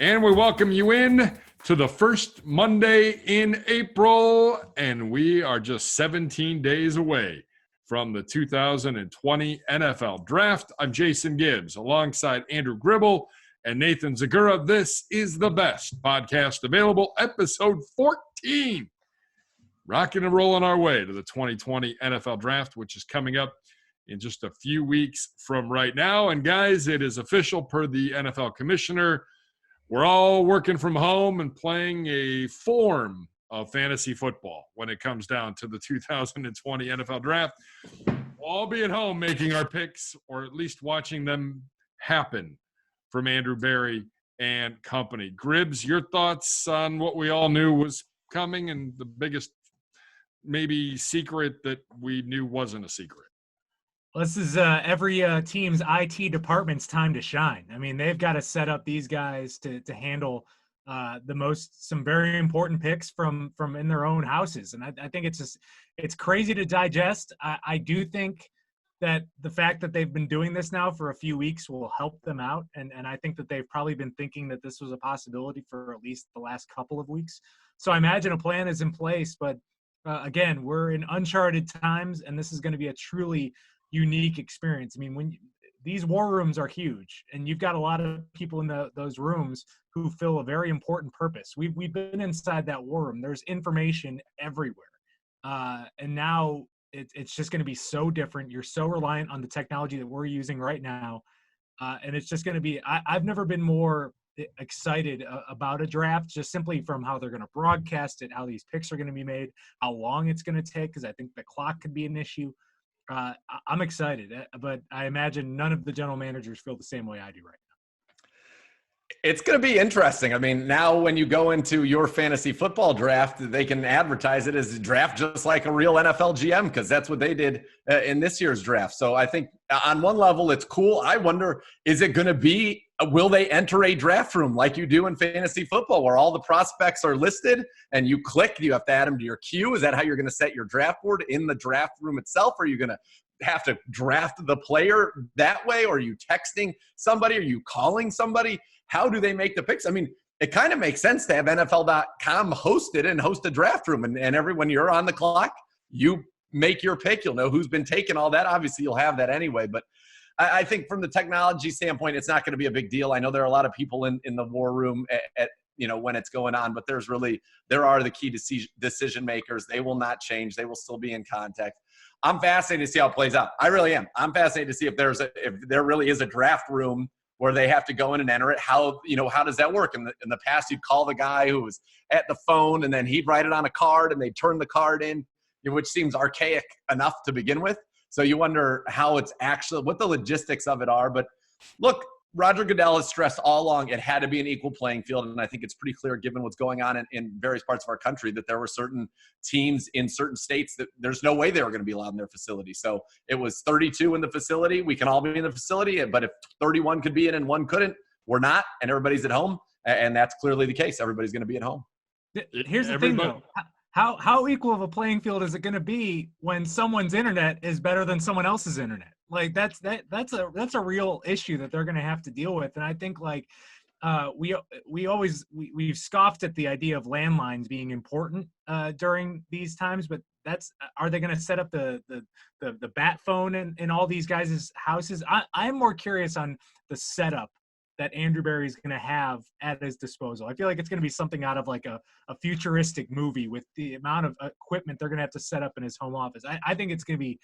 And we welcome you in to the first Monday in April, and we are just 17 days away from the 2020 NFL Draft. I'm Jason Gibbs, alongside Andrew Gribble and Nathan Zegura. This is the best podcast available, episode 14. Rocking and rolling our way to the 2020 NFL Draft, which is coming up in just a few weeks from right now. And guys, it is official per the NFL commissioner. We're all working from home and playing a form of fantasy football when it comes down to the 2020 NFL Draft. We'll all be at home making our picks, or at least watching them happen, from Andrew Berry and company. Gribbs, your thoughts on what we all knew was coming and the biggest maybe secret that we knew wasn't a secret? Well, this is every team's IT department's time to shine. I mean, they've got to set up these guys to handle some very important picks from in their own houses. And I think it's crazy to digest. I do think that the fact that they've been doing this now for a few weeks will help them out. And I think that they've probably been thinking that this was a possibility for at least the last couple of weeks. So I imagine a plan is in place. But again, we're in uncharted times, and this is going to be a truly unique experience. I mean, these war rooms are huge, and you've got a lot of people in those rooms who fill a very important purpose. We've been inside that war room. There's information everywhere, and now it's just going to be so different. You're so reliant on the technology that we're using right now, and it's just going to be. I've never been more excited about a draft, just simply from how they're going to broadcast it, how these picks are going to be made, how long it's going to take, because I think the clock could be an issue. I'm excited, but I imagine none of the general managers feel the same way I do right now. It's going to be interesting. I mean, now when you go into your fantasy football draft, they can advertise it as a draft just like a real NFL GM, because that's what they did in this year's draft. So I think on one level it's cool. I wonder, will they enter a draft room like you do in fantasy football where all the prospects are listed and you click, you have to add them to your queue? Is that how you're going to set your draft board in the draft room itself? Or are you going to have to draft the player that way? Or are you texting somebody? Are you calling somebody? How do they make the picks? I mean, it kind of makes sense to have NFL.com host it and host a draft room. And when you're on the clock, you make your pick. You'll know who's been taken, all that. Obviously, you'll have that anyway. But I think from the technology standpoint, it's not going to be a big deal. I know there are a lot of people in the war room at when it's going on, but there are the key decision makers. They will not change. They will still be in contact. I'm fascinated to see how it plays out. I really am. I'm fascinated to see if there really is a draft room where they have to go in and enter it. How does that work? In the past, you'd call the guy who was at the phone, and then he'd write it on a card, and they'd turn the card in, which seems archaic enough to begin with. So you wonder what the logistics of it are. But look, Roger Goodell has stressed all along it had to be an equal playing field. And I think it's pretty clear, given what's going on in various parts of our country, that there were certain teams in certain states that there's no way they were going to be allowed in their facility. So it was 32 in the facility. We can all be in the facility. But if 31 could be in and one couldn't, we're not. And everybody's at home. And that's clearly the case. Everybody's going to be at home. Here's the thing, though. How equal of a playing field is it going to be when someone's internet is better than someone else's internet? Like that's a real issue that they're going to have to deal with. And I think we've scoffed at the idea of landlines being important during these times, but are they going to set up the bat phone in all these guys' houses? I'm more curious on the setup that Andrew Berry is going to have at his disposal. I feel like it's going to be something out of like a futuristic movie with the amount of equipment they're going to have to set up in his home office. I think it's going to be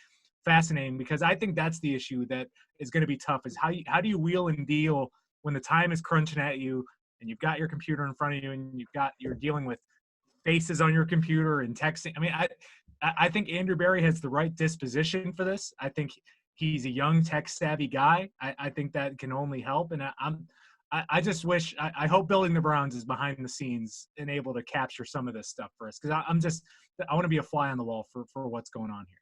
fascinating, because I think that's the issue that is going to be tough, is how do you wheel and deal when the time is crunching at you and you've got your computer in front of you and you're dealing with faces on your computer and texting. I mean, I think Andrew Berry has the right disposition for this. I think he's a young, tech-savvy guy. I think that can only help. And I just wish – I hope Building the Browns is behind the scenes and able to capture some of this stuff for us, because I want to be a fly on the wall for what's going on here.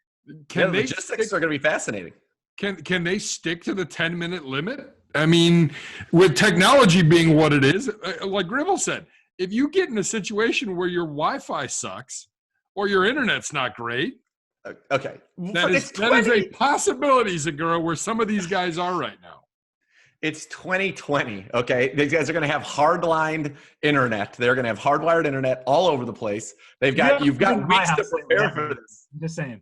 Logistics are going to be fascinating. Can they stick to the 10-minute limit? I mean, with technology being what it is, like Gribble said, if you get in a situation where your Wi-Fi sucks or your internet's not great, okay, that is a possibility, Zegura, where some of these guys are right now. It's 2020, okay? These guys are going to have hardlined internet. They're going to have hardwired internet all over the place. You've got weeks to prepare for this. I'm just saying.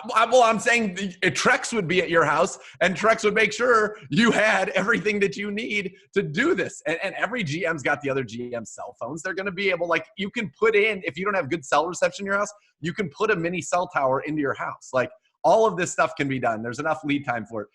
Well, I'm saying Trex would be at your house, and Trex would make sure you had everything that you need to do this. And every GM's got the other GM's cell phones. They're going to be able, like, you can put in, if you don't have good cell reception in your house, you can put a mini cell tower into your house. Like, all of this stuff can be done. There's enough lead time for it.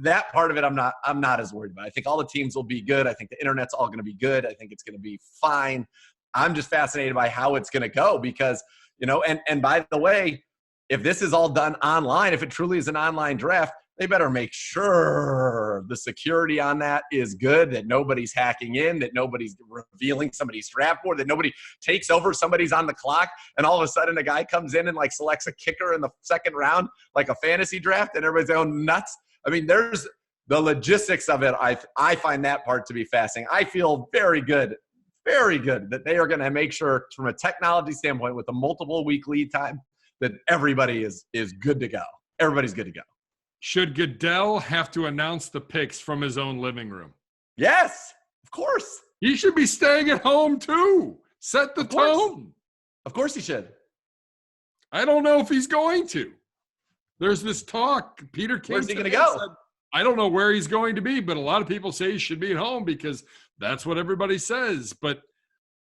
That part of it, I'm not as worried about. I think all the teams will be good. I think the internet's all going to be good. I think it's going to be fine. I'm just fascinated by how it's going to go because, and by the way, if this is all done online, if it truly is an online draft, they better make sure the security on that is good, that nobody's hacking in, that nobody's revealing somebody's draft board, that nobody takes over, somebody's on the clock, and all of a sudden a guy comes in and, like, selects a kicker in the second round, like a fantasy draft, and everybody's going nuts. I mean, there's the logistics of it. I find that part to be fascinating. I feel very good that they are going to make sure from a technology standpoint with the multiple week lead time that everybody is good to go. Everybody's good to go. Should Goodell have to announce the picks from his own living room? Yes, of course. He should be staying at home too. Set the tone. Of course he should. I don't know if he's going to. There's this talk. Peter King. Where's he going to go? Said, I don't know where he's going to be, but a lot of people say he should be at home because that's what everybody says. But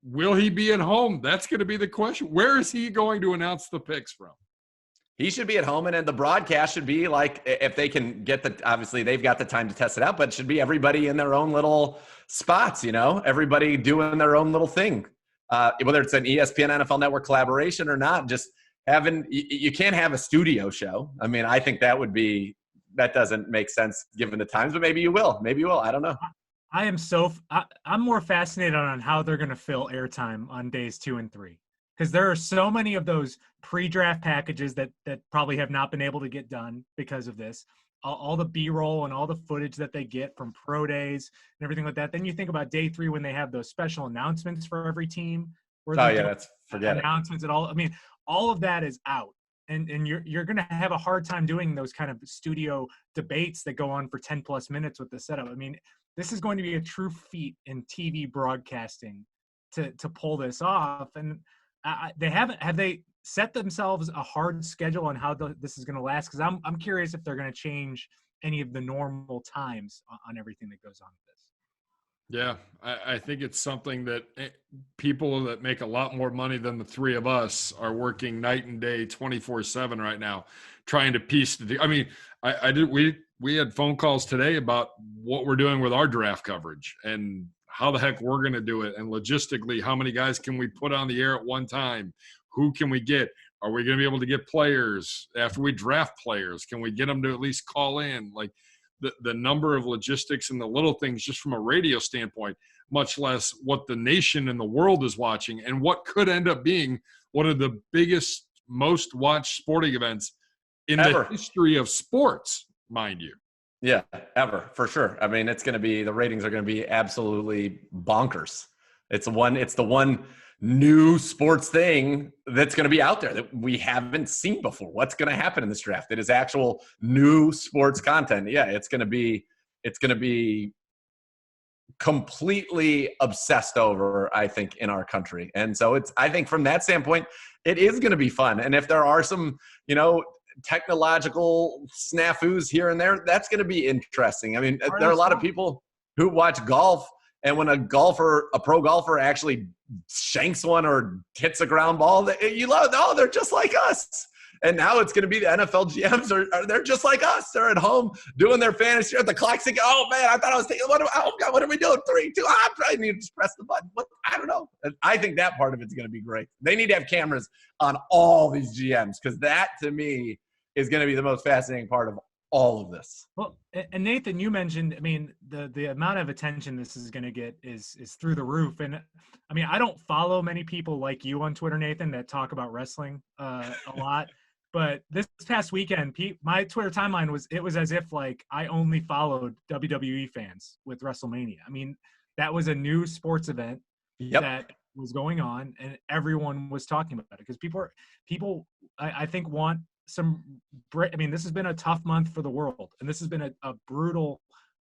will he be at home? That's going to be the question. Where is he going to announce the picks from? He should be at home, and then the broadcast should be like, if they can get obviously they've got the time to test it out, but it should be everybody in their own little spots, everybody doing their own little thing. Whether it's an ESPN NFL Network collaboration or not, just you can't have a studio show. I mean, I think that doesn't make sense given the times, but maybe you will. I don't know. I'm more fascinated on how they're going to fill airtime on days 2 and 3. Because there are so many of those pre-draft packages that probably have not been able to get done because of this. All the B-roll and all the footage that they get from pro days and everything like that. Then you think about day 3 when they have those special announcements for every team. Forget announcements at all. I mean, all of that is out. And you're going to have a hard time doing those kind of studio debates that go on for 10 plus minutes with the setup. I mean, this is going to be a true feat in TV broadcasting to pull this off. And have they set themselves a hard schedule on how this is going to last? Because I'm curious if they're going to change any of the normal times on everything that goes on with this. Yeah, I think it's something that people that make a lot more money than the three of us are working night and day 24/7 right now, trying to piece the. I mean, we had phone calls today about what we're doing with our draft coverage and how the heck we're going to do it, and logistically, how many guys can we put on the air at one time? Who can we get? Are we going to be able to get players after we draft players? Can we get them to at least call in? Like the number of logistics and the little things just from a radio standpoint, much less what the nation and the world is watching and what could end up being one of the biggest, most watched sporting events in the history of sports, mind you. Yeah, ever, for sure. I mean, the ratings are going to be absolutely bonkers. It's the one new sports thing that's going to be out there that we haven't seen before. What's going to happen in this draft? It is actual new sports content. Yeah, it's going to be completely obsessed over, I think, in our country. And so I think from that standpoint, it is going to be fun. And if there are some, technological snafus here and there, that's going to be interesting. I mean, there are a lot of people who watch golf, and when a pro golfer actually shanks one or hits a ground ball, they're just like us. And now it's going to be the NFL GMs they're just like us. They're at home doing their fantasy at the clock thinking, oh man, I thought I was thinking, what are we doing? 3, 2, I probably need to just press the button. I don't know. And I think that part of it's going to be great. They need to have cameras on all these GMs because that to me is going to be the most fascinating part of all of this. Well, and Nathan, you mentioned, I mean, the amount of attention this is going to get is through the roof. And I mean, I don't follow many people like you on Twitter, Nathan, that talk about wrestling a lot. But this past weekend, my Twitter timeline was as if like I only followed WWE fans with WrestleMania. I mean, that was a new sports event that was going on, and everyone was talking about it because people I think want some. I mean, this has been a tough month for the world, and this has been a brutal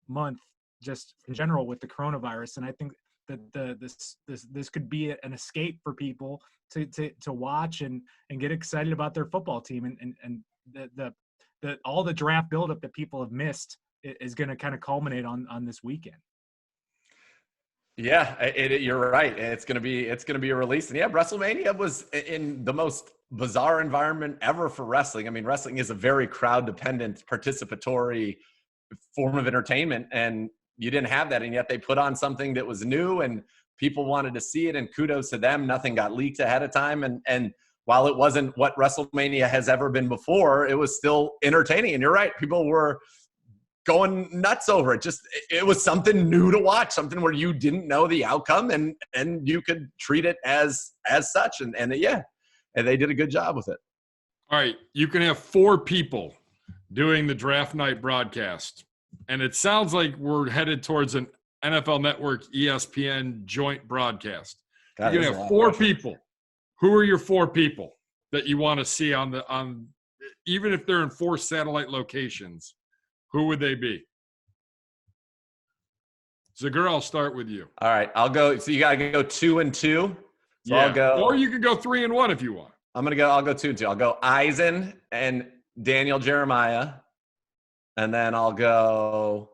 month just in general with the coronavirus. And I think that this could be an escape for people to watch and get excited about their football team, and the all the draft buildup that people have missed is going to kind of culminate on this weekend. Yeah, you're right. It's gonna be a release, and yeah, WrestleMania was in the most bizarre environment ever for wrestling. I mean, wrestling is a very crowd-dependent, participatory form of entertainment, and you didn't have that, and yet they put on something that was new, and people wanted to see it. And kudos to them. Nothing got leaked ahead of time, and while it wasn't what WrestleMania has ever been before, it was still entertaining. And you're right, people were going nuts over it. It was something new to watch, something where you didn't know the outcome, and you could treat it as such. And they did a good job with it. All right, you can have 4 people doing the draft night broadcast, and it sounds like we're headed towards an NFL Network ESPN joint broadcast. You can have 4 people. Who are your 4 people that you want to see on even if they're in 4 satellite locations? Who would they be? Zegura, I'll start with you. All right, I'll go. So you got to go 2 and 2. So yeah. I'll go. Or you can go 3 and 1 if you want. I'll go 2 and 2. I'll go Eisen and Daniel Jeremiah. And then I'll go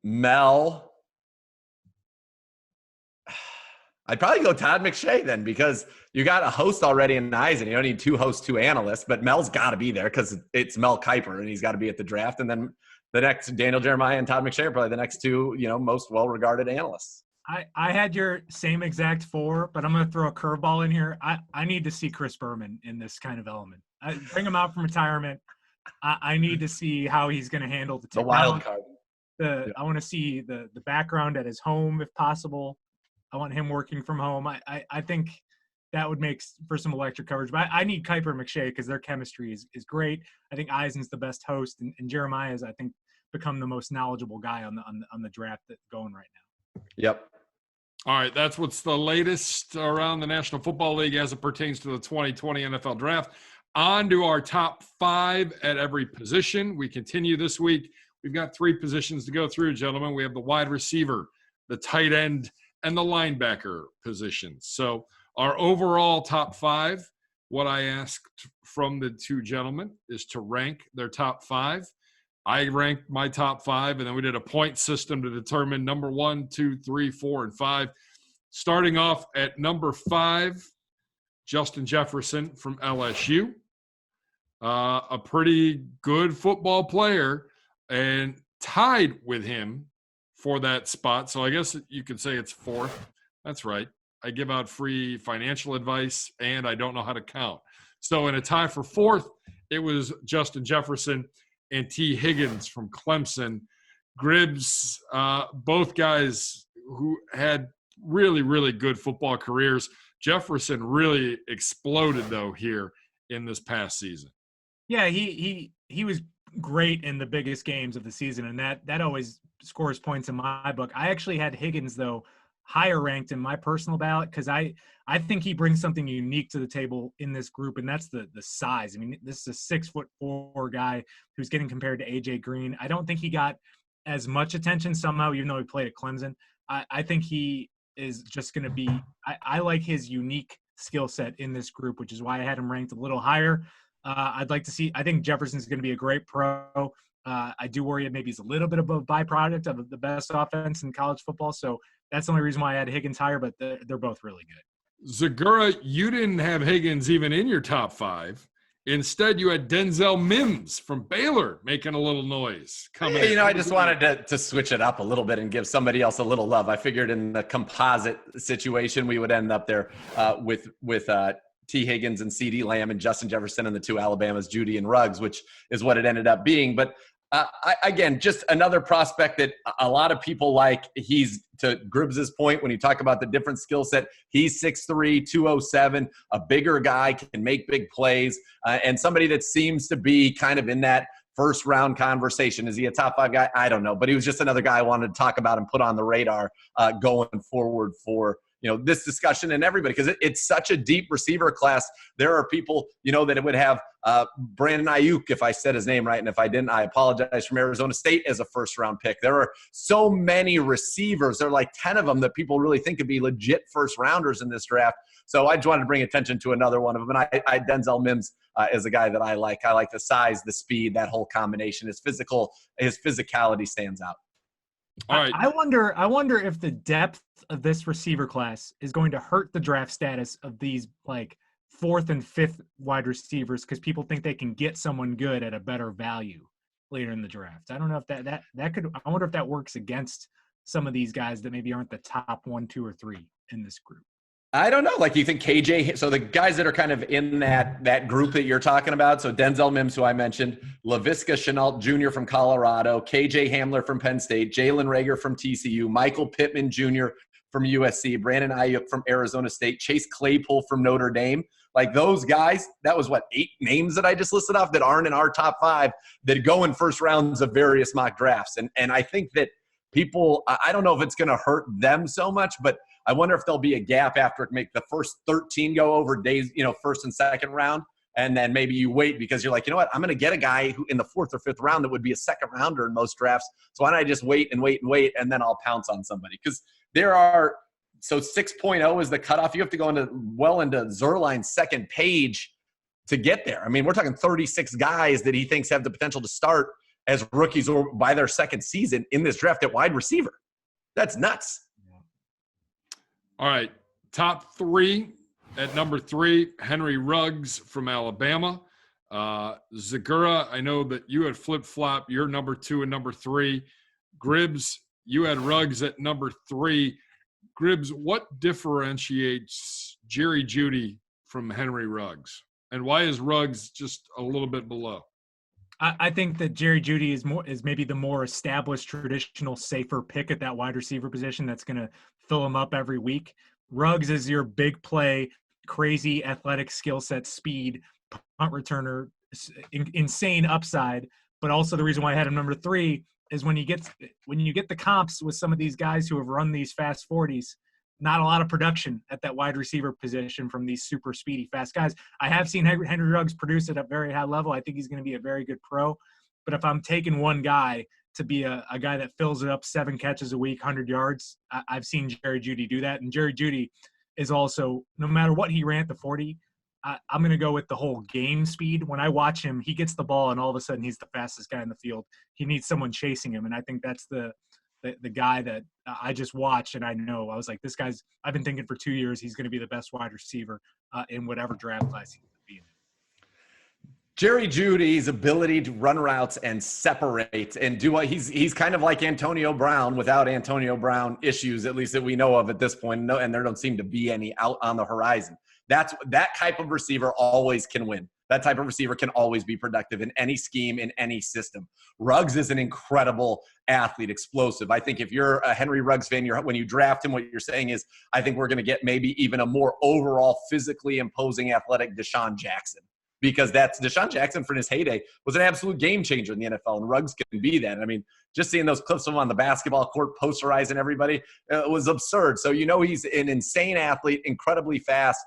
Mel. I'd probably go Todd McShay then, because you got a host already in Eisen. You don't need 2 hosts, 2 analysts, but Mel's got to be there because it's Mel Kiper, and he's got to be at the draft. And then the next, Daniel Jeremiah and Todd McShay are probably the next 2, most well-regarded analysts. I had your same exact 4, but I'm going to throw a curveball in here. I need to see Chris Berman in this kind of element. Bring him out from retirement. I need to see how he's going to handle the wild card. I want to see the background at his home if possible. I want him working from home. I think that would make for some electric coverage. But I need Kiper and McShay because their chemistry is great. I think Eisen's the best host, and Jeremiah has, I think, become the most knowledgeable guy on the draft that's going right now. Yep. All right, that's what's the latest around the National Football League as it pertains to the 2020 NFL Draft. On to our top 5 at every position. We continue this week. We've got 3 positions to go through, gentlemen. We have the wide receiver, the tight end, and the linebacker positions. So our overall top 5, what I asked from the 2 gentlemen is to rank their top 5. I ranked my top 5, and then we did a point system to determine number 1, 2, 3, 4, and 5. Starting off at number 5, Justin Jefferson from LSU. A pretty good football player, and tied with him for that spot. So I guess you could say it's 4th. That's right. I give out free financial advice, and I don't know how to count. So in a tie for 4th, it was Justin Jefferson and T. Higgins from Clemson. Gribbs, both guys who had really, really good football careers. Jefferson really exploded, though, here in this past season. Yeah, he was great in the biggest games of the season, and that always scores points in my book. I actually had Higgins, though, higher ranked in my personal ballot because I think he brings something unique to the table in this group, and that's the size. I mean, this is a 6'4" guy who's getting compared to AJ Green. I don't think he got as much attention somehow, even though he played at Clemson. I think he is just going to be – I like his unique skill set in this group, which is why I had him ranked a little higher. I'd like to see – I think Jefferson's going to be a great pro. I do worry maybe he's a little bit of a byproduct of the best offense in college football. So that's the only reason why I had Higgins higher, but they're both really good. Zegura, you didn't have Higgins even in your top 5. Instead, you had Denzel Mims from Baylor making a little noise. I just wanted to switch it up a little bit and give somebody else a little love. I figured in the composite situation, we would end up there with T. Higgins and CeeDee Lamb and Justin Jefferson and the 2 Alabamas, Judy and Ruggs, which is what it ended up being. But again, just another prospect that a lot of people like. He's, to Gribbs' point, when you talk about the different skill set, he's 6'3", 207, a bigger guy, can make big plays, and somebody that seems to be kind of in that first-round conversation. Is he a top 5 guy? I don't know, but he was just another guy I wanted to talk about and put on the radar going forward for this discussion and everybody, because it's such a deep receiver class. There are people, that would have Brandon Ayuk, if I said his name right, and if I didn't, I apologize, from Arizona State as a first-round pick. There are so many receivers. There are like 10 of them that people really think could be legit first-rounders in this draft. So I just wanted to bring attention to another one of them. And Denzel Mims is a guy that I like. I like the size, the speed, that whole combination. His physicality stands out. All right. I wonder if the depth of this receiver class is going to hurt the draft status of these like fourth and fifth wide receivers because people think they can get someone good at a better value later in the draft. I don't know if that could. I wonder if that works against some of these guys that maybe aren't the top 1, 2, or 3 in this group. I don't know. Like, you think KJ, so the guys that are kind of in that group that you're talking about, so Denzel Mims, who I mentioned, LaVisca Chenault Jr. from Colorado, KJ Hamler from Penn State, Jalen Reagor from TCU, Michael Pittman Jr. from USC, Brandon Ayuk from Arizona State, Chase Claypool from Notre Dame. Like, those guys, that was 8 names that I just listed off that aren't in our top 5 that go in first rounds of various mock drafts. And I think that people, I don't know if it's going to hurt them so much, but I wonder if there'll be a gap after it make the first 13 go over days, first and second round. And then maybe you wait because you're like, you know what, I'm going to get a guy who in the 4th or 5th round that would be a second rounder in most drafts. So why don't I just wait, and then I'll pounce on somebody? Because so 6.0 is the cutoff. You have to go into Zerline's second page to get there. I mean, we're talking 36 guys that he thinks have the potential to start as rookies or by their second season in this draft at wide receiver. That's nuts. All right, top 3. At number 3, Henry Ruggs from Alabama. Zegura, I know that you had flip-flop. You're number 2 and number 3. Gribbs, you had Ruggs at number 3. Gribbs, what differentiates Jerry Jeudy from Henry Ruggs? And why is Ruggs just a little bit below? I think that Jerry Jeudy is maybe the more established, traditional, safer pick at that wide receiver position that's going to fill him up every week. Ruggs is your big play, crazy athletic skill set, speed, punt returner, insane upside. But also the reason why I had him number 3 is when you get the comps with some of these guys who have run these fast 40s, not a lot of production at that wide receiver position from these super speedy, fast guys. I have seen Henry Ruggs produce at a very high level. I think he's going to be a very good pro. But if I'm taking one guy to be a guy that fills it up 7 catches a week, 100 yards, I've seen Jerry Jeudy do that. And Jerry Jeudy is also, no matter what he ran at the 40, I'm going to go with the whole game speed. When I watch him, he gets the ball, and all of a sudden he's the fastest guy in the field. He needs someone chasing him, and I think that's the guy that I just watched, and I know. I was like, this guy's – I've been thinking for 2 years he's going to be the best wide receiver in whatever draft class he's going to be in. Jerry Jeudy's ability to run routes and separate and do what he's kind of like Antonio Brown without Antonio Brown issues, at least that we know of at this point, and there don't seem to be any out on the horizon. That type of receiver always can win. That type of receiver can always be productive in any scheme, in any system. Ruggs is an incredible athlete, explosive. I think if you're a Henry Ruggs fan, when you draft him, what you're saying is, I think we're going to get maybe even a more overall physically imposing athletic Deshaun Jackson. Because that's Deshaun Jackson for his heyday was an absolute game changer in the NFL, and Ruggs can be that. I mean, just seeing those clips of him on the basketball court posterizing everybody was absurd. So he's an insane athlete, incredibly fast.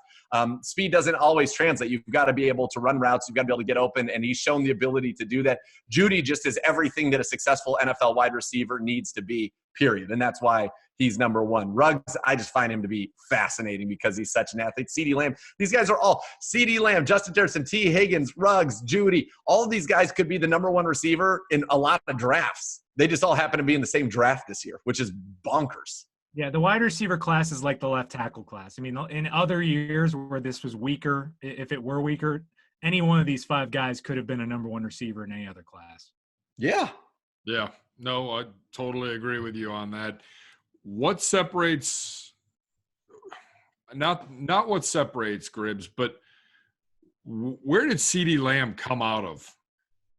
Speed doesn't always translate. You've got to be able to run routes. You've got to be able to get open, and he's shown the ability to do that. Jeudy just is everything that a successful NFL wide receiver needs to be, period. And that's why he's number 1. Ruggs, I just find him to be fascinating because he's such an athlete. CeeDee Lamb, these guys are all – CeeDee Lamb, Justin Jefferson, T. Higgins, Ruggs, Jeudy. All of these guys could be the number 1 receiver in a lot of drafts. They just all happen to be in the same draft this year, which is bonkers. Yeah, the wide receiver class is like the left tackle class. I mean, in other years where this was weaker, if it were weaker, any one of these 5 guys could have been a number 1 receiver in any other class. Yeah. Yeah. No, I totally agree with you on that. What separates not what separates Gribbs, but where did CeeDee Lamb come out of?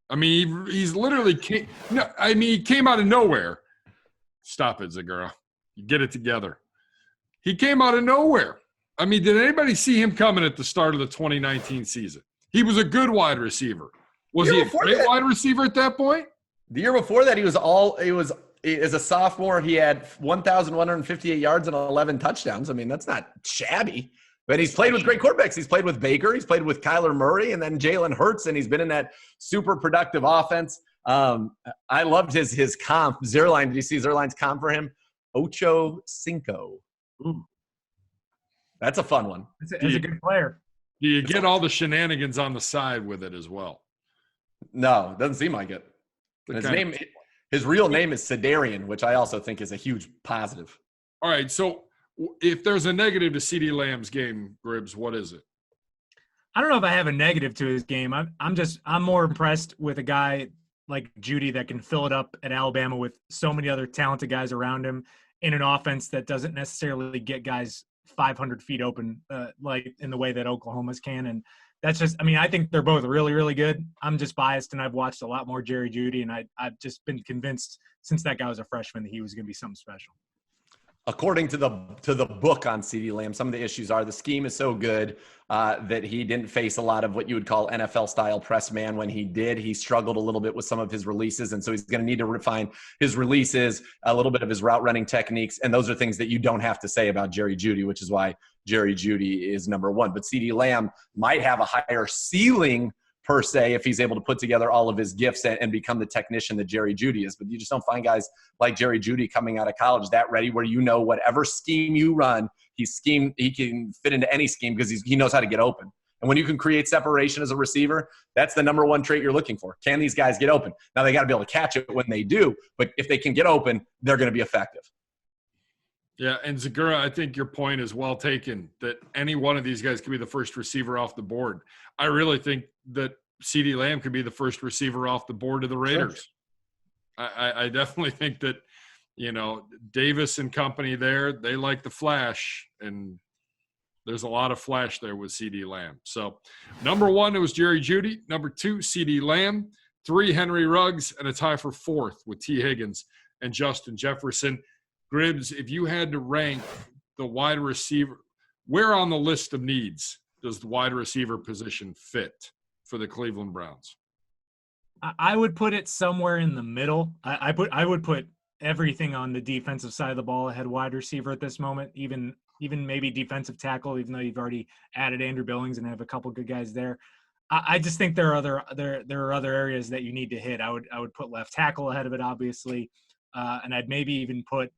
I mean, he's literally he came out of nowhere. Stop it, Zegura. You get it together. He came out of nowhere. I mean, did anybody see him coming at the start of the 2019 season? He was a good wide receiver. Was he a great wide receiver at that point? The year before that, as a sophomore, he had 1,158 yards and 11 touchdowns. I mean, that's not shabby. But he's played with great quarterbacks. He's played with Baker. He's played with Kyler Murray, and then Jalen Hurts, and he's been in that super productive offense. I loved his comp. Zerline, did you see Zerline's comp for him? Ocho Cinco. Ooh. That's a fun one. He's a good player. Do you get all the shenanigans on the side with it as well? No, doesn't seem like it. His real name is Sedarian, which I also think is a huge positive. All right, so if there's a negative to CeeDee Lamb's game, Gribs, what is it? I don't know if I have a negative to his game. I'm more impressed with a guy like Jeudy that can fill it up at Alabama with so many other talented guys around him in an offense that doesn't necessarily get guys 500 feet open like in the way that Oklahoma's can. And that's just, I mean, I think they're both really, really good. I'm just biased, and I've watched a lot more Jerry Jeudy, and I've just been convinced since that guy was a freshman that he was going to be something special. According to the book on CeeDee Lamb, some of the issues are the scheme is so good that he didn't face a lot of what you would call NFL-style press man. When he did, he struggled a little bit with some of his releases, and so he's going to need to refine his releases, a little bit of his route running techniques, and those are things that you don't have to say about Jerry Jeudy, which is why Jerry Jeudy is number one. But CeeDee Lamb might have a higher ceiling per se if he's able to put together all of his gifts and become the technician that Jerry Jeudy is. But you just don't find guys like Jerry Jeudy coming out of college that ready, where you know whatever scheme you run, he can fit into any scheme because he knows how to get open. And when you can create separation as a receiver, that's the number one trait you're looking for. Can these guys get open? Now, they got to be able to catch it when they do, but if they can get open, they're going to be effective. Yeah, and Zegura, I think your point is well taken, that any one of these guys could be the first receiver off the board. I really think that CeeDee Lamb could be the first receiver off the board of the Raiders. Sure. I definitely think that, Davis and company there, they like the flash, and there's a lot of flash there with CeeDee Lamb. So, number one, it was Jerry Jeudy. Number two, CeeDee Lamb. 3, Henry Ruggs, and a tie for 4th with T. Higgins and Justin Jefferson. Gribs, if you had to rank the wide receiver, where on the list of needs does the wide receiver position fit for the Cleveland Browns? I would put it somewhere in the middle. I would put everything on the defensive side of the ball ahead wide receiver at this moment, even maybe defensive tackle, even though you've already added Andrew Billings and have a couple good guys there. I just think there are other areas that you need to hit. I would put left tackle ahead of it, obviously, and I'd maybe even put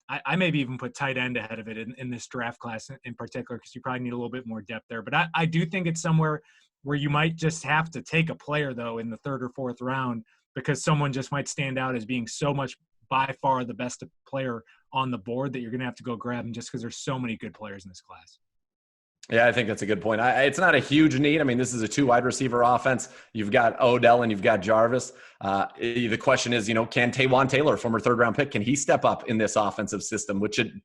I maybe even put tight end ahead of it in this draft class in particular, because you probably need a little bit more depth there. But I do think it's somewhere where you might just have to take a player, though, in the 3rd or 4th round, because someone just might stand out as being so much by far the best player on the board that you're going to have to go grab him just because there's so many good players in this class. Yeah, I think that's a good point. It's not a huge need. I mean, this is a 2 wide receiver offense. You've got Odell and you've got Jarvis. The question is, can Taywan Taylor, former 3rd-round pick, can he step up in this offensive system, which should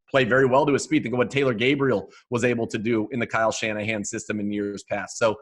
play very well to his speed? Think of what Taylor Gabriel was able to do in the Kyle Shanahan system in years past. So,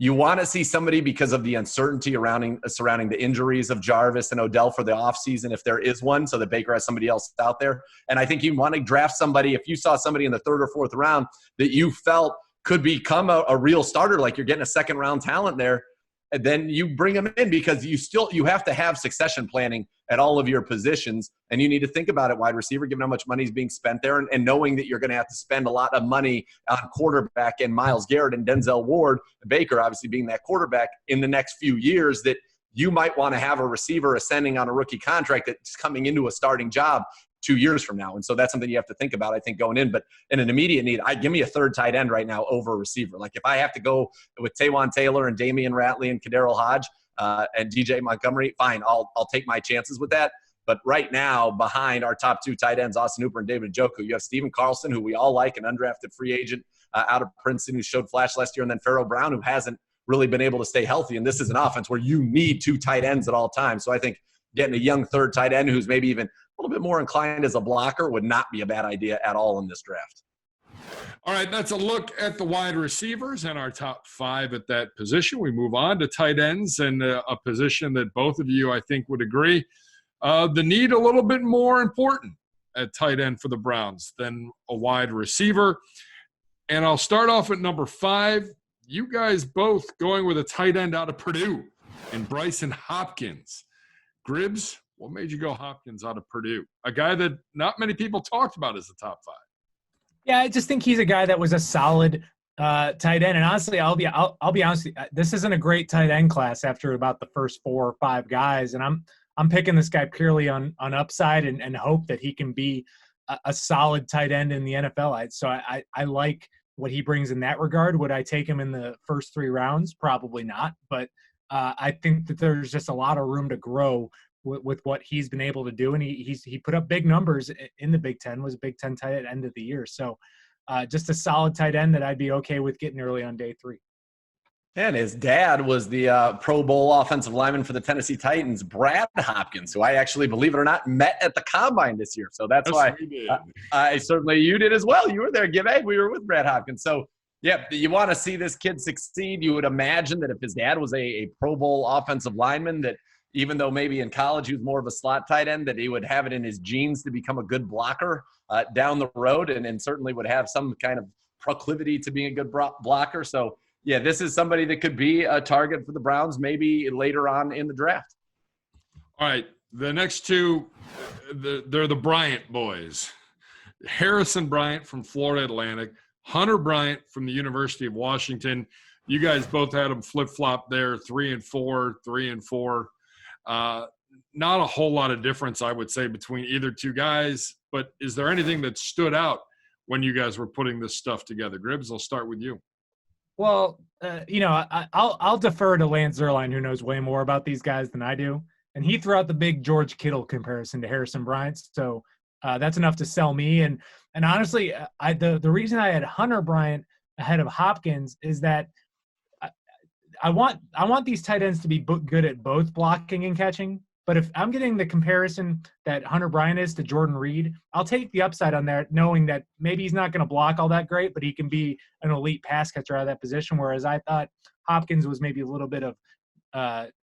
you want to see somebody, because of the uncertainty surrounding the injuries of Jarvis and Odell for the offseason, if there is one, so that Baker has somebody else out there. And I think you want to draft somebody, if you saw somebody in the 3rd or 4th round that you felt could become a real starter, like you're getting a 2nd-round talent there, and then you bring them in, because you have to have succession planning at all of your positions, and you need to think about it, wide receiver, given how much money is being spent there, and knowing that you're going to have to spend a lot of money on quarterback and Myles Garrett and Denzel Ward, Baker obviously being that quarterback in the next few years, that you might want to have a receiver ascending on a rookie contract that's coming into a starting job 2 years from now. And so that's something you have to think about, I think, going in. But in an immediate need, give me a 3rd tight end right now over a receiver. Like, if I have to go with Taywan Taylor and Damian Ratley and Kadarius Hodge and DJ Montgomery, fine, I'll take my chances with that. But right now, behind our top 2 tight ends, Austin Hooper and David Njoku, you have Steven Carlson, who we all like, an undrafted free agent out of Princeton who showed flash last year, and then Pharaoh Brown, who hasn't really been able to stay healthy. And this is an offense where you need 2 tight ends at all times. So I think getting a young 3rd tight end who's maybe even a little bit more inclined as a blocker would not be a bad idea at all in this draft. All right, that's a look at the wide receivers and our top 5 at that position. We move on to tight ends, and a position that both of you, I think, would agree, the need a little bit more important at tight end for the Browns than a wide receiver. And I'll start off at number 5. You guys both going with a tight end out of Purdue and Bryson Hopkins. Gribs, what made you go Hopkins out of Purdue? A guy that not many people talked about as the top 5. Yeah, I just think he's a guy that was a solid tight end. And honestly, I'll be honest. This isn't a great tight end class after about the first 4 or 5 guys, and I'm picking this guy purely on upside and hope that he can be a solid tight end in the NFL. So I like what he brings in that regard. Would I take him in the first 3 rounds? Probably not. But I think that there's just a lot of room to grow with what he's been able to do. And he put up big numbers in the Big Ten, was a Big Ten tight end of the year. So just a solid tight end that I'd be okay with getting early on day 3. And his dad was the Pro Bowl offensive lineman for the Tennessee Titans, Brad Hopkins, who I actually, believe it or not, met at the Combine this year. So that's why I certainly, you did as well. You were there, Gib. Hey, we were with Brad Hopkins. So, yeah, you want to see this kid succeed. You would imagine that if his dad was a Pro Bowl offensive lineman, that even though maybe in college he was more of a slot tight end, that he would have it in his genes to become a good blocker down the road, and certainly would have some kind of proclivity to being a good blocker. So, yeah, this is somebody that could be a target for the Browns maybe later on in the draft. All right, the next 2, they're the Bryant boys. Harrison Bryant from Florida Atlantic, Hunter Bryant from the University of Washington. You guys both had them flip-flop there, 3 and 4, 3 and 4. Not a whole lot of difference, I would say, between either 2 guys. But is there anything that stood out when you guys were putting this stuff together? Gribs, I'll start with you. Well, I'll defer to Lance Zierlein, who knows way more about these guys than I do. And he threw out the big George Kittle comparison to Harrison Bryant. So that's enough to sell me. And honestly, the reason I had Hunter Bryant ahead of Hopkins is that I want these tight ends to be good at both blocking and catching. But if I'm getting the comparison that Hunter Bryant is to Jordan Reed, I'll take the upside on that, knowing that maybe he's not going to block all that great, but he can be an elite pass catcher out of that position. Whereas I thought Hopkins was maybe a little bit of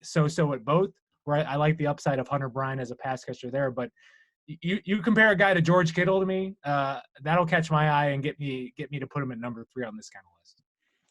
so-so at both, where I like the upside of Hunter Bryant as a pass catcher there. But you compare a guy to George Kittle to me, that'll catch my eye and get me to put him at number 3 on this kind of list.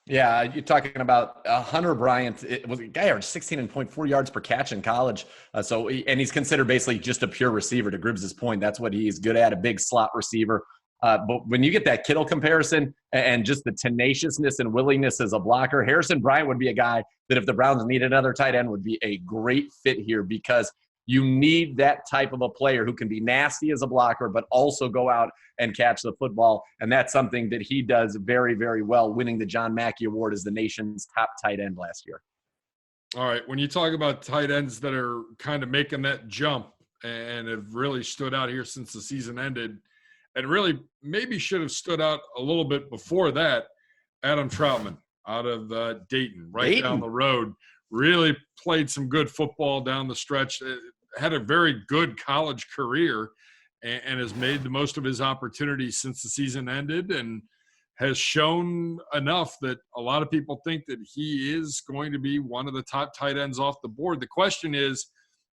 Yeah, you're talking about Hunter Bryant. It was a guy averaged 16.4 yards per catch in college. And he's considered basically just a pure receiver. To Gribbs' point, that's what he's good at, a big slot receiver. But when you get that Kittle comparison and just the tenaciousness and willingness as a blocker, Harrison Bryant would be a guy that if the Browns needed another tight end would be a great fit here, because you need that type of a player who can be nasty as a blocker, but also go out and catch the football. And that's something that he does very, very well, winning the John Mackey Award as the nation's top tight end last year. All right. When you talk about tight ends that are kind of making that jump and have really stood out here since the season ended, and really maybe should have stood out a little bit before that, Adam Troutman out of Dayton, down the road, really played some good football down the stretch. Had a very good college career and has made the most of his opportunities since the season ended, and has shown enough that a lot of people think that he is going to be one of the top tight ends off the board. The question is,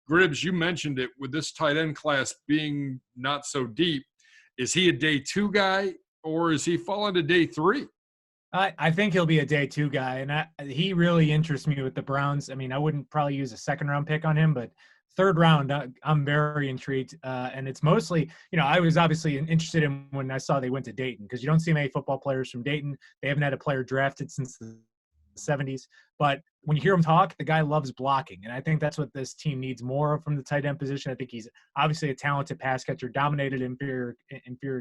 Gribbs, you mentioned it, with this tight end class being not so deep, is he a day 2 guy or is he falling to day 3? I think he'll be a day 2 guy, and he really interests me with the Browns. I mean, I wouldn't probably use a 2nd-round pick on him, but 3rd round, I'm very intrigued. And it's mostly, I was obviously interested in when I saw they went to Dayton, because you don't see many football players from Dayton. They haven't had a player drafted since the 70s. But when you hear him talk, the guy loves blocking. And I think that's what this team needs more of from the tight end position. I think he's obviously a talented pass catcher, dominated inferior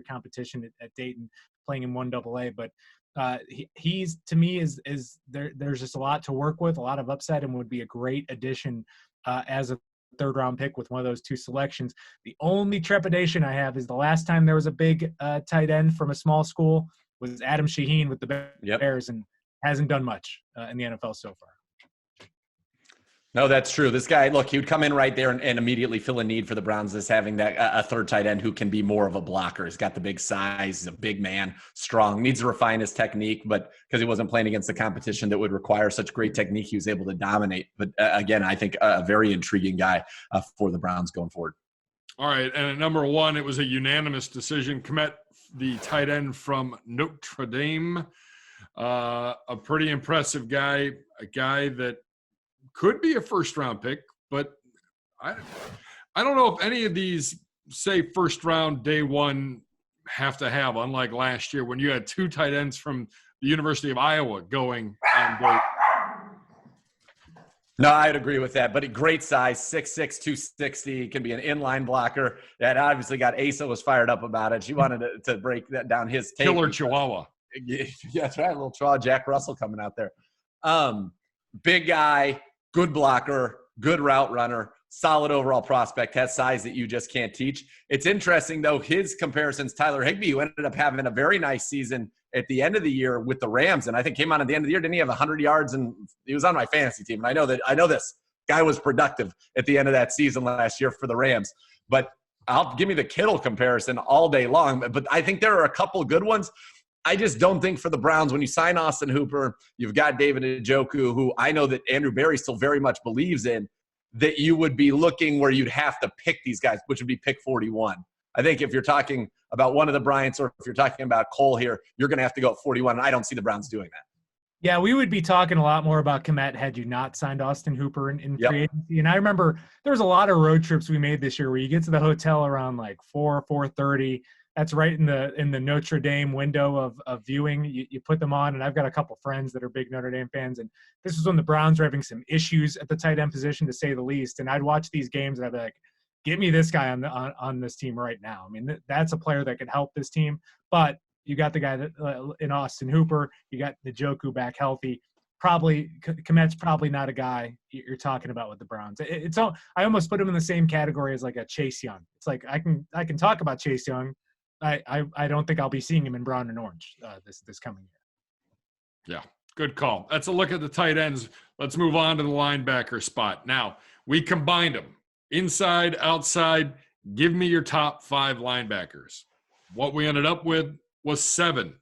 competition at Dayton, playing in 1AA. But he's, to me, is there's just a lot to work with, a lot of upside, and would be a great addition as a 3rd-round pick with one of those 2 selections. The only trepidation I have is the last time there was a big tight end from a small school was Adam Shaheen with the Bears, and hasn't done much in the NFL so far. No, that's true. This guy, look, he would come in right there and immediately fill a need for the Browns, as having that a 3rd tight end who can be more of a blocker. He's got the big size. He's a big man, strong, needs to refine his technique, but because he wasn't playing against the competition that would require such great technique, he was able to dominate. But again, I think a very intriguing guy for the Browns going forward. All right, and at number 1, it was a unanimous decision. Kenneth, the tight end from Notre Dame, a pretty impressive guy, a guy that could be a 1st-round pick, but I don't know if any of these, say, 1st round, day 1, have to have, unlike last year when you had 2 tight ends from the University of Iowa going on both. No, I'd agree with that. But a great size, 6'6", 260, can be an inline blocker. That obviously got Asa was fired up about it. She wanted to break that down his tape. Killer Chihuahua. Yeah, that's right. A little Chihuahua, Jack Russell coming out there. Big guy, good blocker, good route runner, solid overall prospect, has size that you just can't teach. It's interesting, though, his comparisons, Tyler Higbee, who ended up having a very nice season at the end of the year with the Rams, and I think came on at the end of the year. Didn't he have 100 yards? And he was on my fantasy team. And I know this guy was productive at the end of that season last year for the Rams. But I'll give me the Kittle comparison all day long. But I think there are a couple good ones. I just don't think for the Browns, when you sign Austin Hooper, you've got David Njoku, who I know that Andrew Berry still very much believes in, that you would be looking where you'd have to pick these guys, which would be pick 41. I think if you're talking about one of the Bryants or if you're talking about Cole here, you're going to have to go at 41, and I don't see the Browns doing that. Yeah, we would be talking a lot more about Kmet had you not signed Austin Hooper in free agency. And I remember there was a lot of road trips we made this year where you get to the hotel around like 4:30. That's right in the Notre Dame window of viewing. You put them on, and I've got a couple friends that are big Notre Dame fans. And this was when the Browns were having some issues at the tight end position, to say the least. And I'd watch these games, and I'd be like, get me this guy on this team right now. I mean, that's a player that could help this team. But you got the guy that in Austin Hooper. You got Njoku back healthy. Probably Kmet's probably not a guy you're talking about with the Browns. I almost put him in the same category as like a Chase Young. It's like I can talk about Chase Young. I don't think I'll be seeing him in brown and orange this coming year. Yeah, good call. That's a look at the tight ends. Let's move on to the linebacker spot. Now, we combined them. Inside, outside, give me your top 5 linebackers. What we ended up with was 7.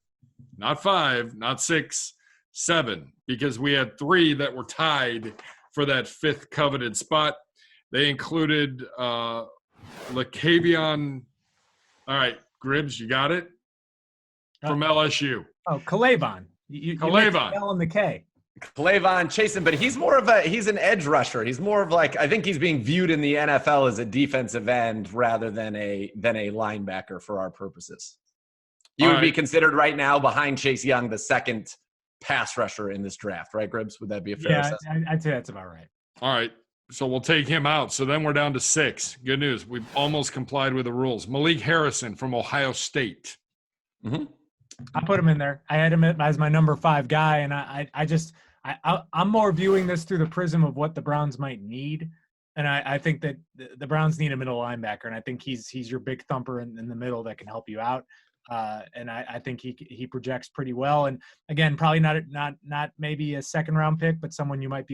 Not 5, not 6, 7. Because we had 3 that were tied for that 5th coveted spot. They included Lakavion. All right, Gribbs, you got it? From LSU. Oh, Kalavon. You Kalavon. L and the K. Clavon Chasen, but he's an edge rusher. He's more of like, I think he's being viewed in the NFL as a defensive end rather than a linebacker for our purposes. He would be considered right now behind Chase Young the second pass rusher in this draft, right, Gribbs? Would that be a fair assessment? I'd say that's about right. All right. So we'll take him out. So then we're down to 6. Good news. We've almost complied with the rules. Malik Harrison from Ohio State. Mm-hmm. I put him in there. I had him as my number 5 guy, and I'm more viewing this through the prism of what the Browns might need. And I think that the Browns need a middle linebacker, and I think he's your big thumper in the middle that can help you out. And I think he projects pretty well. And again, probably not maybe a 2nd round pick, but someone you might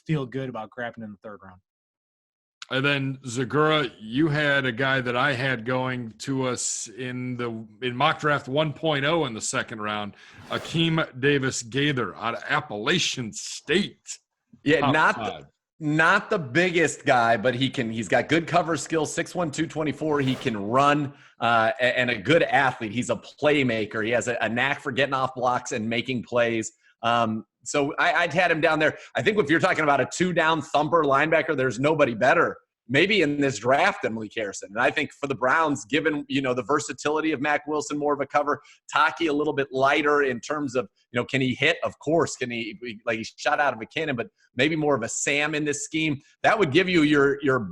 feel good about grabbing in the 3rd round. And then Zegura, you had a guy that I had going to us in mock draft 1.0 in the 2nd round, Hakeem Davis Gaither out of Appalachian State. Yeah, not the biggest guy, but he's got good cover skills, 6'1", 224. He can run and a good athlete. He's a playmaker. He has a knack for getting off blocks and making plays. So I'd had him down there. I think if you're talking about a 2-down thumper linebacker, there's nobody better maybe in this draft than Malik Harrison. And I think for the Browns, given, the versatility of Mack Wilson, more of a cover, Taki a little bit lighter in terms of, can he hit? Of course. Can he, like he shot out of a cannon, but maybe more of a Sam in this scheme. That would give you your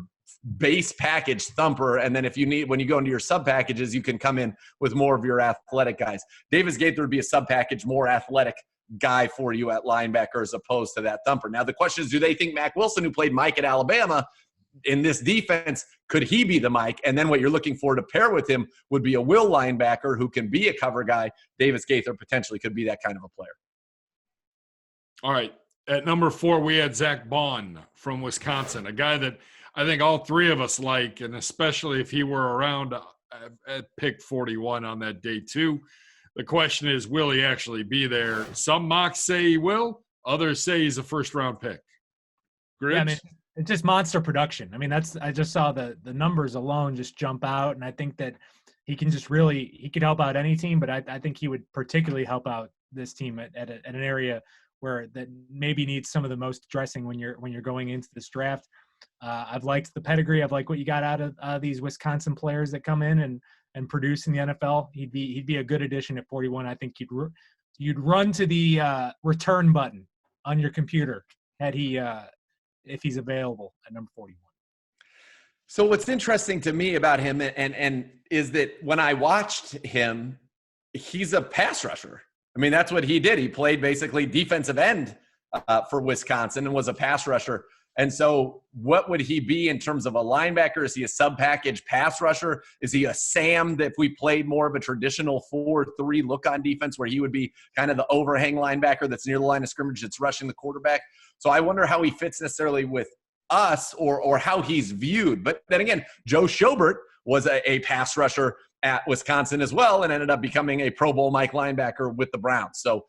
base package thumper. And then when you go into your sub packages, you can come in with more of your athletic guys. Davis Gaither would be a sub package, more athletic guy for you at linebacker as opposed to that thumper. Now the question is, do they think Mack Wilson, who played Mike at Alabama, in this defense, could he be the Mike? And then what you're looking for to pair with him would be a will linebacker who can be a cover guy. Davis Gaither potentially could be that kind of a player. All right. At number 4, we had Zack Baun from Wisconsin, a guy that I think all 3 of us like, and especially if he were around at pick 41 on that day 2. The question is, will he actually be there? Some mocks say he will. Others say he's a 1st-round pick. Gribbs? Yeah, I mean, it's just monster production. I mean, I just saw the numbers alone just jump out, and I think that he can he could help out any team, but I think he would particularly help out this team at an area where that maybe needs some of the most dressing when you're going into this draft. I've liked the pedigree. I've liked what you got out of these Wisconsin players that come in, and and produce in the NFL, he'd be a good addition at 41. I think you'd run to the return button on your computer had he if he's available at number 41. So what's interesting to me about him and is that when I watched him, he's a pass rusher. I mean, that's what he did. He played basically defensive end for Wisconsin and was a pass rusher. And so what would he be in terms of a linebacker? Is he a sub-package pass rusher? Is he a Sam that if we played more of a traditional 4-3 look on defense where he would be kind of the overhang linebacker that's near the line of scrimmage that's rushing the quarterback? So I wonder how he fits necessarily with us or how he's viewed. But then again, Joe Schobert was a pass rusher at Wisconsin as well and ended up becoming a Pro Bowl Mike linebacker with the Browns. So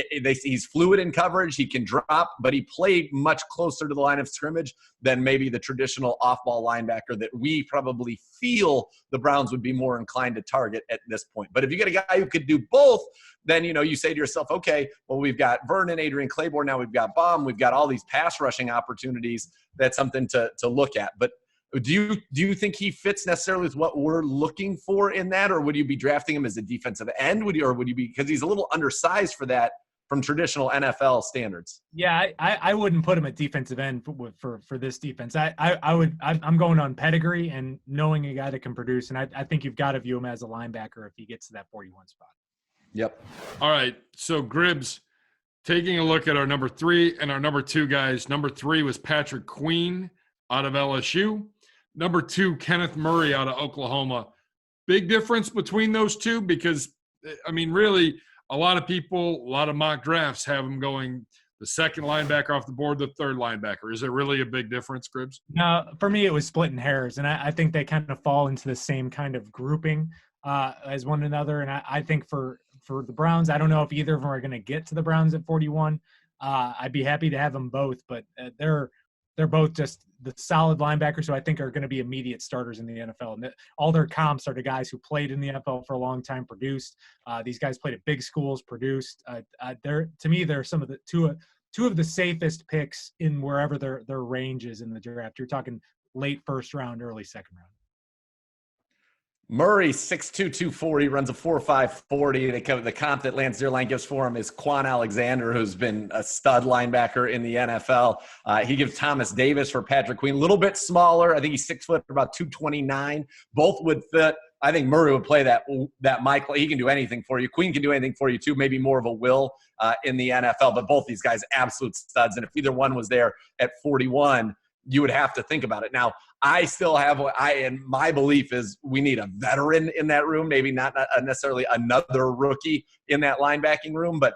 he's fluid in coverage. He can drop, but he played much closer to the line of scrimmage than maybe the traditional off-ball linebacker that we probably feel the Browns would be more inclined to target at this point. But if you get a guy who could do both, then, you say to yourself, okay, well, we've got Vernon, Adrian Claiborne, now we've got Baum, we've got all these pass rushing opportunities. That's something to look at. But do you think he fits necessarily with what we're looking for in that, or would you be drafting him as a defensive end? Would you be, because he's a little undersized for that from traditional NFL standards? Yeah, I wouldn't put him at defensive end for this defense. I'm going on pedigree and knowing a guy that can produce, and I think you've got to view him as a linebacker if he gets to that 41 spot. Yep. All right. So Gribbs, taking a look at our number 3 and our number 2 guys. Number 3 was Patrick Queen out of LSU. Number 2, Kenneth Murray out of Oklahoma. Big difference between those two because, I mean, really, a lot of people, a lot of mock drafts have him going the second linebacker off the board, the third linebacker. Is there really a big difference, Gribbs? No, for me, it was splitting hairs, and I think they kind of fall into the same kind of grouping as one another. And I think for the Browns, I don't know if either of them are going to get to the Browns at 41. I'd be happy to have them both, but they're both just the solid linebackers who I think are going to be immediate starters in the NFL. And all their comps are to guys who played in the NFL for a long time, produced. These guys played at big schools, produced. To me, they're some of the two of the safest picks in wherever their range is in the draft. You're talking late first round, early second round. Murray, 6'2", 240, runs a 4.5 40. The comp that Lance Zierlein gives for him is Quan Alexander, who's been a stud linebacker in the NFL. He gives Thomas Davis for Patrick Queen. A little bit smaller. I think he's 6 foot, about 229. Both would fit. I think Murray would play that Mike. He can do anything for you. Queen can do anything for you, too. Maybe more of a will in the NFL. But both these guys, absolute studs. And if either one was there at 41, you would have to think about it. Now, I still have and my belief is we need a veteran in that room, maybe not necessarily another rookie in that linebacking room, but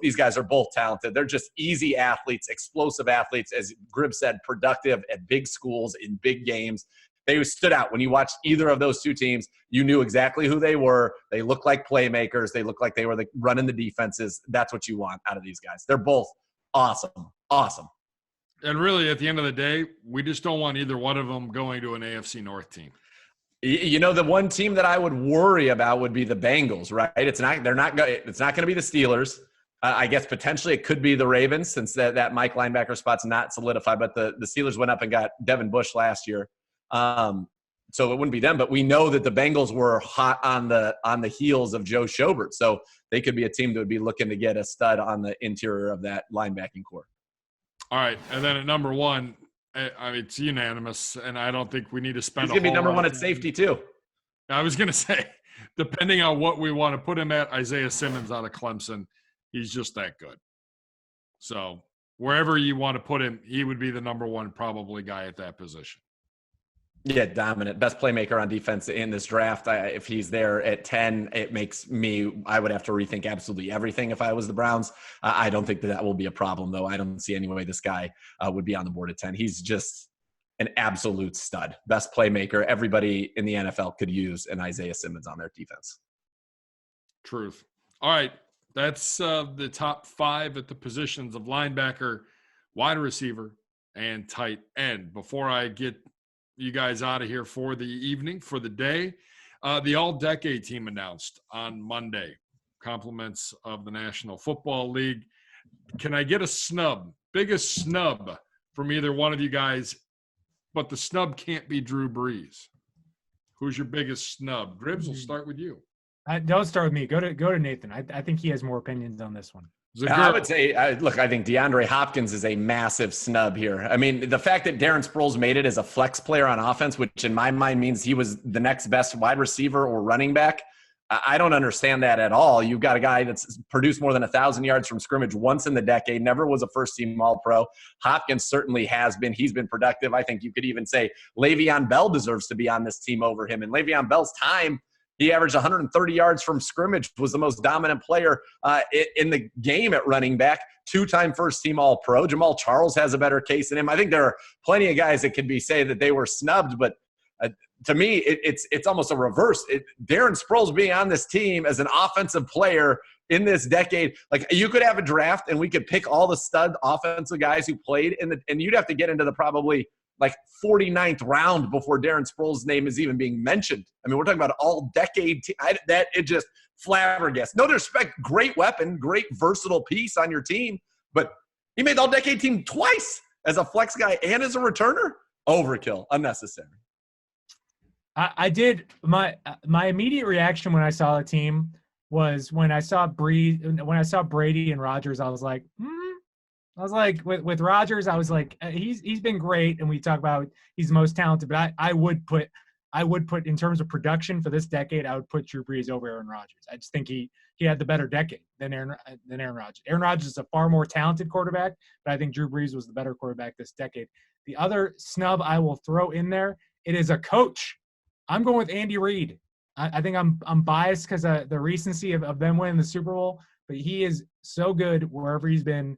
these guys are both talented. They're just easy athletes, explosive athletes, as Gribb said, productive at big schools in big games. They stood out. When you watched either of those two teams, you knew exactly who they were. They looked like playmakers. They looked like they were running the defenses. That's what you want out of these guys. They're both awesome. Awesome. And really, at the end of the day, we just don't want either one of them going to an AFC North team. The one team that I would worry about would be the Bengals, right? It's not going to be the Steelers. I guess potentially it could be the Ravens since that Mike linebacker spot's not solidified. But the Steelers went up and got Devin Bush last year, so it wouldn't be them. But we know that the Bengals were hot on the heels of Joe Schobert, so they could be a team that would be looking to get a stud on the interior of that linebacking core. All right, and then at number 1, I mean, it's unanimous, and I don't think we need to spend. He's gonna be number 1 at safety too. I was gonna say, depending on what we want to put him at, Isiah Simmons out of Clemson, he's just that good. So wherever you want to put him, he would be the number 1 probably guy at that position. Yeah, dominant. Best playmaker on defense in this draft. If he's there at 10, it makes I would have to rethink absolutely everything if I was the Browns. I don't think that will be a problem, though. I don't see any way this guy would be on the board at 10. He's just an absolute stud. Best playmaker. Everybody in the NFL could use an Isiah Simmons on their defense. Truth. All right. That's the top 5 at the positions of linebacker, wide receiver, and tight end. Before I get you guys out of here for the evening, for the day, the All-Decade team announced on Monday. Compliments of the National Football League. Can I get a snub? Biggest snub from either one of you guys, but the snub can't be Drew Brees. Who's your biggest snub? Gribs, we'll start with you. Don't start with me. Go to Nathan. I think he has more opinions on this one. I would say, look, I think DeAndre Hopkins is a massive snub here. I mean, the fact that Darren Sproles made it as a flex player on offense, which in my mind means he was the next best wide receiver or running back, I don't understand that at all. You've got a guy that's produced more than 1,000 yards from scrimmage once in the decade, never was a first-team All-Pro. Hopkins certainly has been. He's been productive. I think you could even say Le'Veon Bell deserves to be on this team over him. And Le'Veon Bell's time, he averaged 130 yards from scrimmage, was the most dominant player in the game at running back, 2-time first-team All-Pro. Jamal Charles has a better case than him. I think there are plenty of guys that could be say that they were snubbed, but to me, it's almost a reverse. Darren Sproles being on this team as an offensive player in this decade, like you could have a draft and we could pick all the stud offensive guys who played and you'd have to get into the probably like 49th round before Darren Sproles' name is even being mentioned. I mean, we're talking about all decade. It just flabbergasted. No disrespect, great weapon, great versatile piece on your team, but he made the all decade team twice as a flex guy and as a returner. Overkill, unnecessary. I did my immediate reaction when I saw the team was when I saw Brady and Rodgers. I was like, with Rodgers, I was like, he's been great, and we talk about he's the most talented. But I would put in terms of production for this decade, I would put Drew Brees over Aaron Rodgers. I just think he had the better decade than Aaron Rodgers. Aaron Rodgers is a far more talented quarterback, but I think Drew Brees was the better quarterback this decade. The other snub I will throw in there, it is a coach. I'm going with Andy Reid. I think I'm biased because of the recency of them winning the Super Bowl, but he is so good wherever he's been.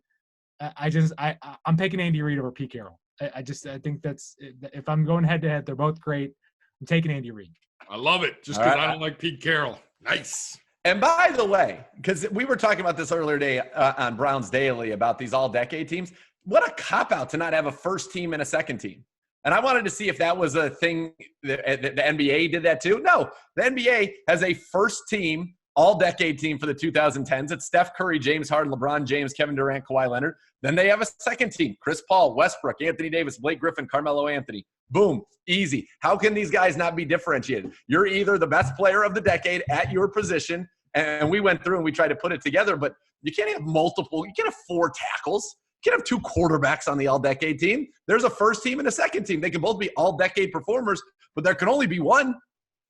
I'm picking Andy Reid over Pete Carroll. I think that's if I'm going head to head, they're both great. I'm taking Andy Reid. I love it, just because I don't like Pete Carroll. Nice. And by the way, because we were talking about this earlier today on Browns Daily about these all-decade teams, what a cop-out to not have a first team and a second team. And I wanted to see if that was a thing that the NBA did that too. No, the NBA has a first team, all-decade team for the 2010s. It's Steph Curry, James Harden, LeBron James, Kevin Durant, Kawhi Leonard. Then they have a second team, Chris Paul, Westbrook, Anthony Davis, Blake Griffin, Carmelo Anthony. Boom, easy. How can these guys not be differentiated? You're either the best player of the decade at your position, and we went through and we tried to put it together, but you can't have multiple. You can't have 4 tackles. You can't have 2 quarterbacks on the all-decade team. There's a first team and a second team. They can both be all-decade performers, but there can only be one.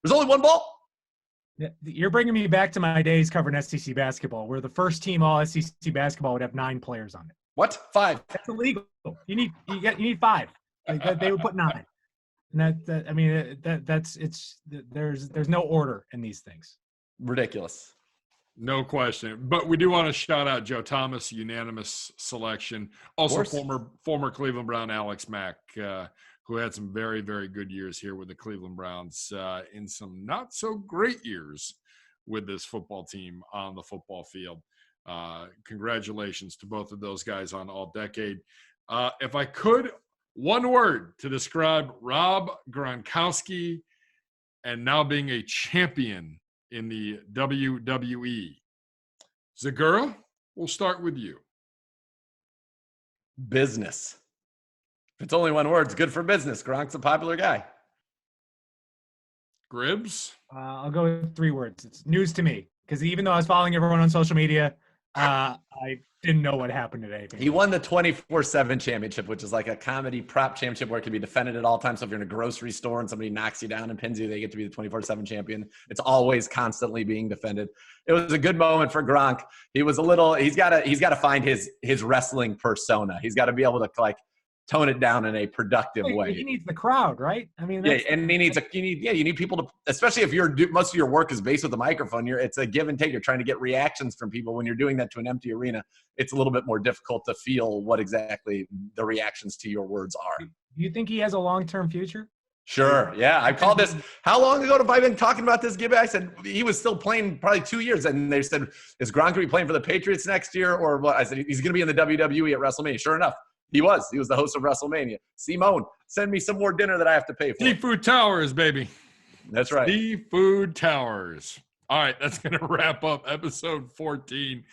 There's only one ball. You're bringing me back to my days covering SEC basketball, where the first team all SEC basketball would have 9 players on it. What? 5? That's illegal. You need 5. They would put 9. And there's no order in these things. Ridiculous. No question. But we do want to shout out Joe Thomas, unanimous selection. Also former Cleveland Brown Alex Mack, who had some very, very good years here with the Cleveland Browns in some not so great years with this football team on the football field. Congratulations to both of those guys on all decade. If I could, one word to describe Rob Gronkowski and now being a champion in the WWE. Zegura, we'll start with you. Business. If it's only one word, it's good for business. Gronk's a popular guy. Gribs? I'll go with 3 words. It's news to me, because even though I was following everyone on social media, I didn't know what happened today. He won the 24/7 championship, which is like a comedy prop championship where it can be defended at all times. So if you're in a grocery store and somebody knocks you down and pins you, they get to be the 24/7 champion. It's always constantly being defended. It was a good moment for Gronk. He's got to find his wrestling persona. He's got to be able to tone it down in a productive way. He needs the crowd, right? I mean, you need people to, especially if most of your work is based with the microphone. It's a give and take. You're trying to get reactions from people. When you're doing that to an empty arena, it's a little bit more difficult to feel what exactly the reactions to your words are. Do you think he has a long-term future? Sure. Yeah. I called this. How long ago have I been talking about this, Gibbs? I said he was still playing probably 2 years. And they said, is Gronk going to be playing for the Patriots next year or what? I said, he's going to be in the WWE at WrestleMania. Sure enough. He was the host of WrestleMania. Simone, send me some more dinner that I have to pay for. Seafood Towers, baby. That's right. Seafood Towers. All right, that's going to wrap up episode 14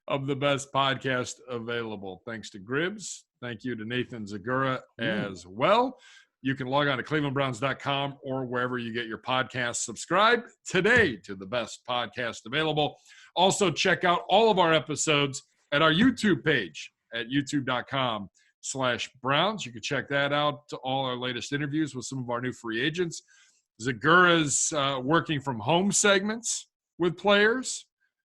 of the best podcast available. Thanks to Gribs. Thank you to Nathan Zegura as well. You can log on to clevelandbrowns.com or wherever you get your podcasts. Subscribe today to the best podcast available. Also, check out all of our episodes at our YouTube page at youtube.com/Browns. You can check that out to all our latest interviews with some of our new free agents. Zegura's working from home segments with players,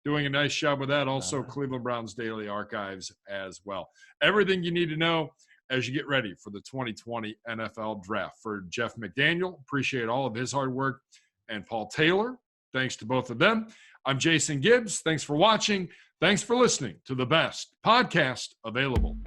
doing a nice job with that. Also, Cleveland Browns Daily Archives as well. Everything you need to know as you get ready for the 2020 NFL Draft. For Jeff McDaniel, appreciate all of his hard work, and Paul Taylor, thanks to both of them. I'm Jason Gibbs. Thanks for watching. Thanks for listening to the best podcast available.